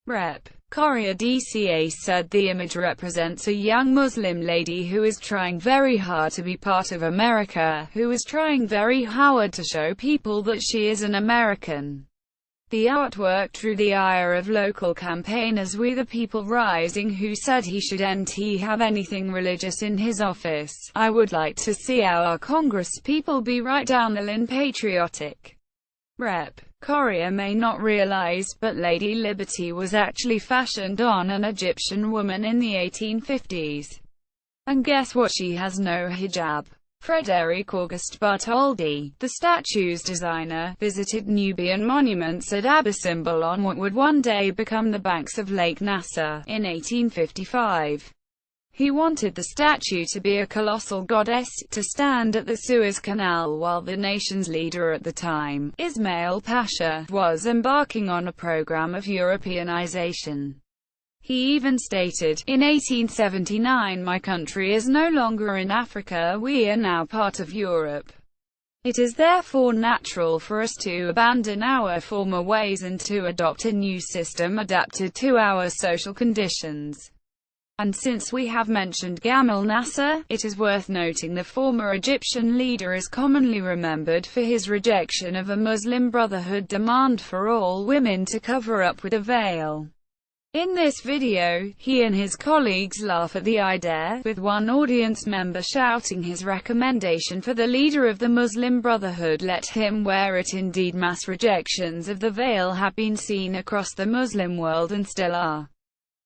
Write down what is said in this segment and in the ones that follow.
Rep. Korea DCA said the image represents a young Muslim lady who is trying very hard to be part of America, who is trying very hard to show people that she is an American. The artwork drew the ire of local campaigners We the People Rising, who said he shouldn't have anything religious in his office. I would like to see our congresspeople be right down the line patriotic. Rep. Korea may not realize, but Lady Liberty was actually fashioned on an Egyptian woman in the 1850s. And guess what, she has no hijab. Frederick August Bartholdi, the statue's designer, visited Nubian monuments at Abyssimbel on what would one day become the banks of Lake Nasser, in 1855. He wanted the statue to be a colossal goddess, to stand at the Suez Canal while the nation's leader at the time, Ismail Pasha, was embarking on a program of Europeanization. He even stated, in 1879, my country is no longer in Africa, we are now part of Europe. It is therefore natural for us to abandon our former ways and to adopt a new system adapted to our social conditions. And since we have mentioned Gamal Nasser, it is worth noting the former Egyptian leader is commonly remembered for his rejection of a Muslim Brotherhood demand for all women to cover up with a veil. In this video, he and his colleagues laugh at the idea, with one audience member shouting his recommendation for the leader of the Muslim Brotherhood, let him wear it. Indeed, mass rejections of the veil have been seen across the Muslim world and still are.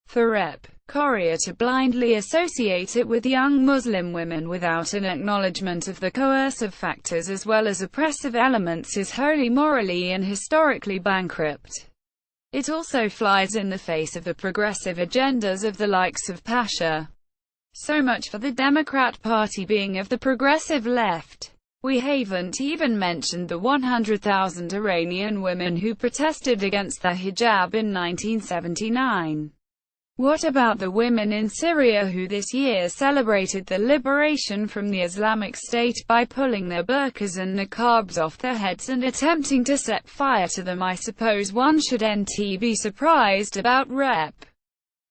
For Rep. Korea to blindly associate it with young Muslim women without an acknowledgement of the coercive factors as well as oppressive elements is wholly morally and historically bankrupt. It also flies in the face of the progressive agendas of the likes of Pasha. So much for the Democrat Party being of the progressive left. We haven't even mentioned the 100,000 Iranian women who protested against the hijab in 1979. What about the women in Syria who this year celebrated the liberation from the Islamic State by pulling their burqas and niqabs off their heads and attempting to set fire to them? I suppose one shouldn't be surprised about Rep.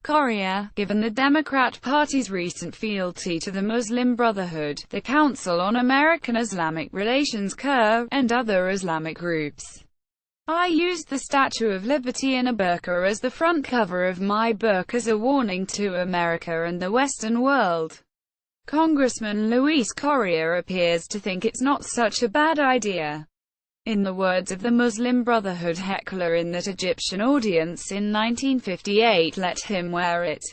Korea, given the Democrat Party's recent fealty to the Muslim Brotherhood, the Council on American Islamic Relations (CUR), and other Islamic groups. I used the Statue of Liberty in a burqa as the front cover of my book as a warning to America and the Western world. Congressman Luis Correa appears to think it's not such a bad idea. In the words of the Muslim Brotherhood heckler in that Egyptian audience in 1958, let him wear it.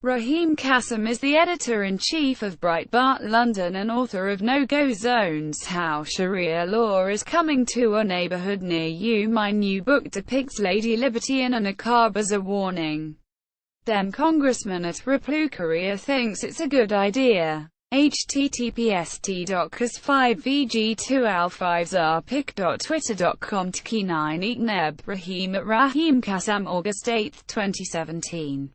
Raheem Kassem is the editor-in-chief of Breitbart London and author of No-Go Zones: How Sharia Law is Coming to a Neighborhood Near You. My new book depicts Lady Liberty in a niqab as a warning. Dem Congressman at Replu Korea thinks it's a good idea. https://vg2al5zarpic.twitter.com Tki9 Iqneb Rahim at Raheem Kassem August 8, 2017